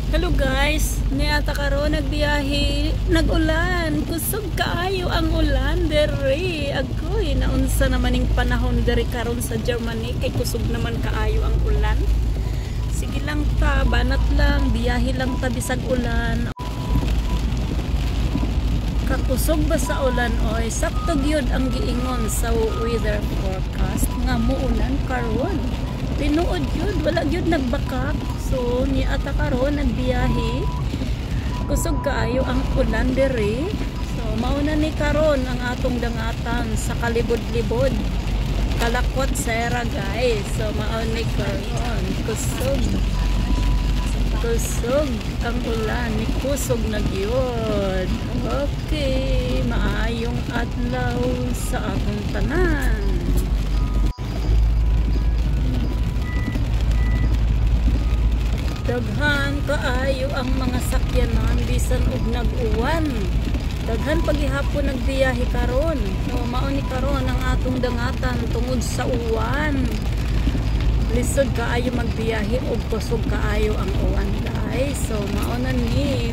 Hello guys, niata karon nagbiyahe, nag-ulan, kusog kaayo ang ulan dere. Agoy, naunsa naman ning panahon dere karon sa Germany kay kusog naman kaayo ang ulan. Sige lang ta, banat lang, biyahe lang ta bisag ulan. Kakusog ba sa ulan oy, sakto gyud ang giingon sa weather forecast nga muulan karon. Tinuod yun, wala yun nagbakak. So, niata karon nagbiyahe. Kusog kaayo ang ulan dere. So, mauna ni karon ang atong dangatan sa kalibod-libod. Kalakwat sera guys. So, mauna ni karon. Kusog. Kusog ang ulan. Ni kusog na gyud. Okay. Maayong adlaw sa atong tanan. Daghan kaayo ang mga sakyanan bisan og nag-uwan. Daghan paghihapon nagbiyahe karon. So mao ni karon ang atong dangatan tungod sa uwan. Lisod kaayo magbiyahe og kusog kaayo ang uwan guys. So mao na ni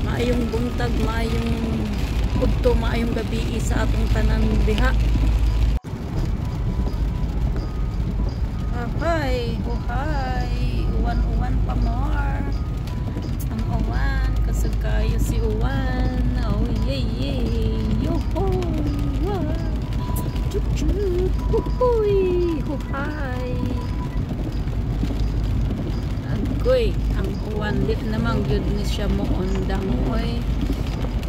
maayong buntag, maayong udto, maayong gabi sa atong tanan diha. Hi, buhay. Uwan-uwan pa more. Ang uwan, kasag kayo si uwan. Oh, yay, yay. Yoho! Wow! Chup-chup! Huhuy! Huhay! Agoy, ang uwan lit namang yun ni siya mo ondang. Oy,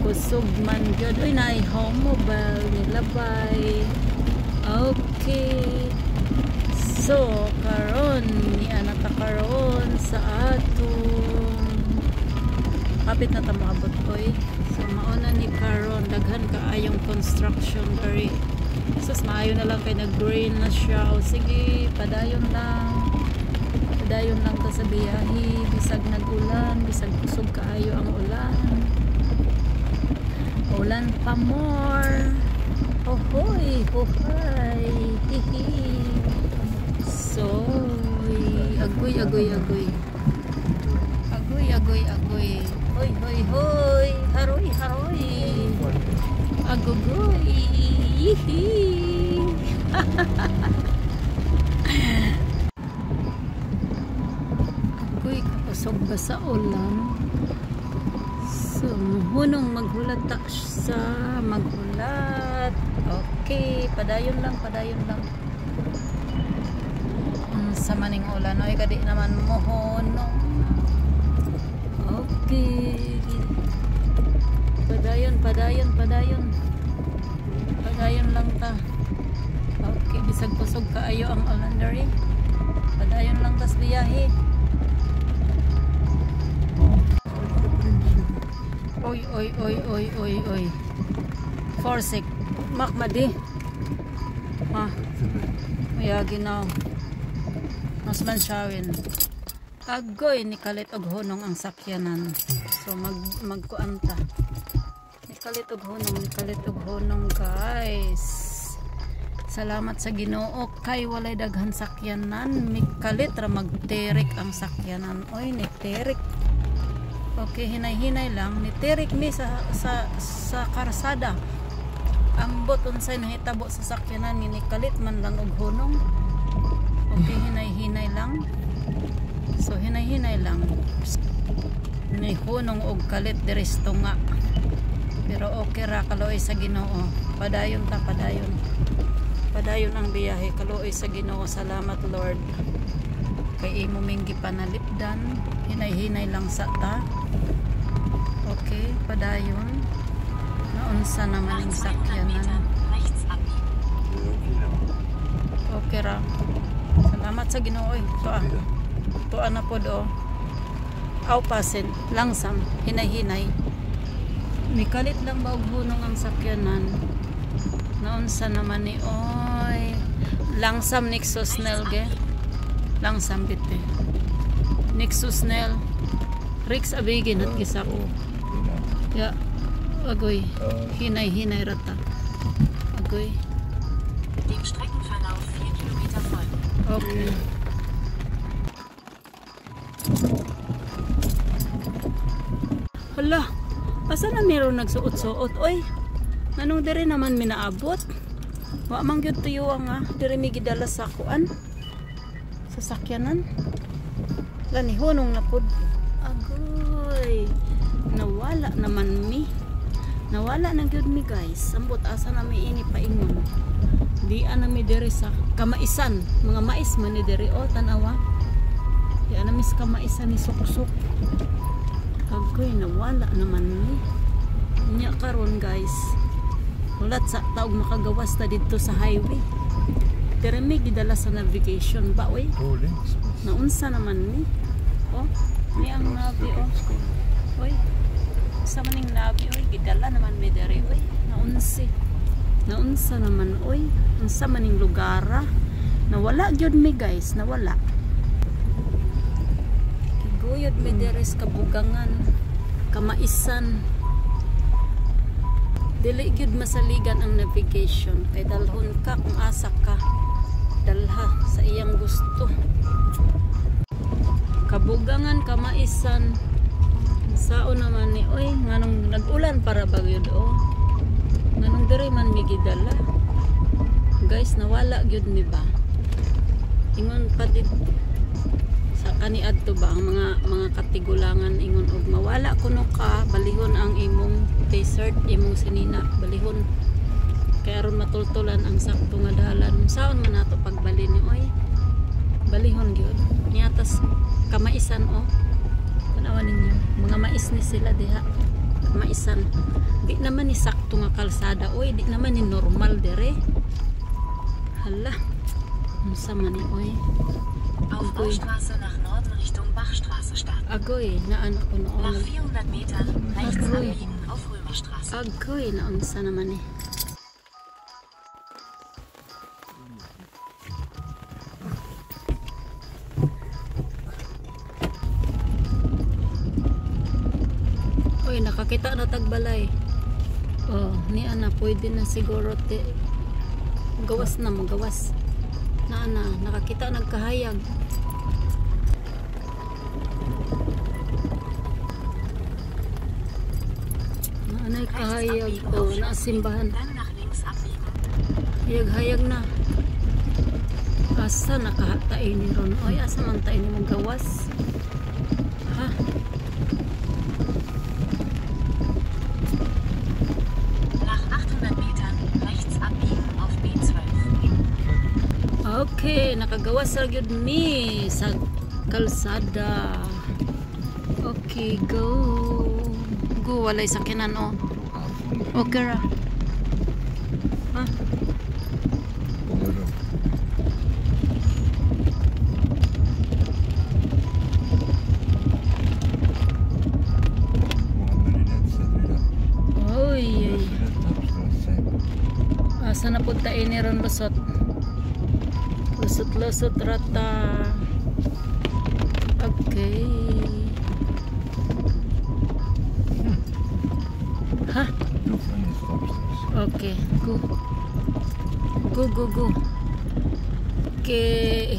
kusog man yun. Uy, na-homobile nilabay. Okay. So, karon ni anata karon sa atong kapit na tamaabot koy. So, mauna ni karon daghan kaayong construction diri. Sus, maayo na lang kay nag-green na siya. O sige, padayon lang. Padayon lang ta sa biyahe. Bisag nag-ulan, bisag kusog kaayo ang ulan. Ulan pa more. Hohoy, hohay. Hihi. So, agoy. Agoy. Hoy. Haroy. Agogoy. Yihi. Agoy, kapasog ba sa ulan? So, hunong maghulat ta sa maghulat. Okay, padayon lang. Sa maning ulan oy kadi naman mohonong. Okay, padayon lang ta. Okay, bisag kusog kaayo ang ulan diri, padayon lang tas biyahe. Oy forsik makmadi ha mayagi na mas mansyawin. Agoy, nikalit og hunong ang sakyanan. So magkuanta. Nikalit og hunong guys. Salamat sa Ginoo kay walay daghan sakyanan. Mikalit ra magterik ang sakyanan. Oy, niterik. Okay, hinay-hinay lang. Niterik mi sa karsada. Ambot unsay nahitabo sa sakyanan ni nikalit man lang og hunong. Okay, hinay-hinay lang. So, hinay-hinay lang. Hunong og kalit diresto nga. Pero okay ra, kaloy sa Ginoo. Padayon ta. Padayon ang biyahe. Kaloy sa Ginoo. Salamat Lord. Kay imo minggi panalipdan. Hinay-hinay lang sa ta. Okay, padayon. Naunsa naman ang sakyanan. Okay ra. Salamat sa Ginoo. Tuwa na po do. Aupasin, langsam, hinay-hinay. Mikalit lang ba og hunong ang sakyanan? Naunsa naman ni oy. Langsam Nexusnel ge. Langsam bite. Nexusnel. Rix abigin at gisa ko. Ya, agoy. Hinay-hinay rata. Agoy. Dem Streckenverlauf 4 Kilometer folgen. Okay. Hala, asa na meron nagsuot-suot? Oy, anong diri naman minaabot? Wa man gyud tuyo nga, diri mi gidala sa kuan. Sasakyanan. Lani hunong na pud. Agoy. Nawala naman mi. Nawala na gyud mi guys. Sambot asa na mi ini paingon. Di ana mi diri sa Kamaisan. Mga mais man ni diri o tanawa. Di ana mis Kamaisan ni Suksok. Agoy, nawala naman mi. Nya karon guys. Ulat sa taog makagawas ta dito sa highway. Dere mi gidala sa navigation ba oy? Naunsa naman ni? Oh, ni ang nabi oh. Oy. Sa maning nabi oy, gidala naman mi dere oy. Naunsa naman oy. Unsa maning lugara? Nawala gyud mi guys, nawala. Kiguyod mi dere sa Kabugangan, Kamaisan. Dili gyud masaligan ang navigation kay dalhon ka kung asa ka dalha sa iyang gusto. Kabugangan, Kamaisan, sao naman ni oy nganong nag-ulan para bagyod o nganong diri man migidala guys, nawala gyud mi ba ingon pati sa kaniadto ba ang mga katigulangan ingon og mawala kuno ka balihon ang imong desert, imong sinina balihon kay aron matultulan ang sakto nga dalan. Saon man nato pagbali ni oy balihon gyud niyatas Kamaisan o tanawan ninyo mga mais ni sila diha Kamaisan. Di naman ni sakto nga kalsada oy, di naman ni normal dire. Hala unsa man ni oy. Auf Baustraße nach Norden Richtung Bachstraße starten. Agoy, naan ako noon. Nach 400 Metern rechts abbiegen auf Römerstraße. Agoy, naunsa naman eh. Oy, nakakita na tagbalay. Oh, ni ana pwede na siguro gawas na magawas. Na nakakita nagkahayag. Naanay kahayag o naasimbahan. Hayag-hayag na. Asa nakahatay ni ron? Oy, asa man tayo ni mong gawas? Ha? Nach 800 Metern rechts abbiegen auf B12. Okay, nakagawas sa gyud mi sa kalsada. Okay, go. Go, walay sakinan o. Okay ra. Ha? Oy. Asa na punta ini ron lusot? Lusot rata. Okay. Ha? Okay, go. Go. Okay.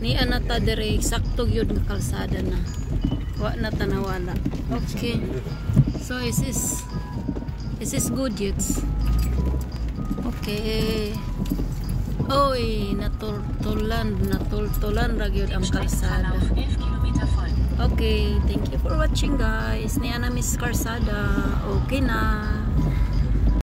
Ni anata dire sakto gyud nga kalsada na. Wa na tanawala. Okay. So is this good yet? Okay. Oy, natultulan ra gyud ang kalsada. Okay, thank you for watching guys. Ni ana Miss Karsada. Okay na.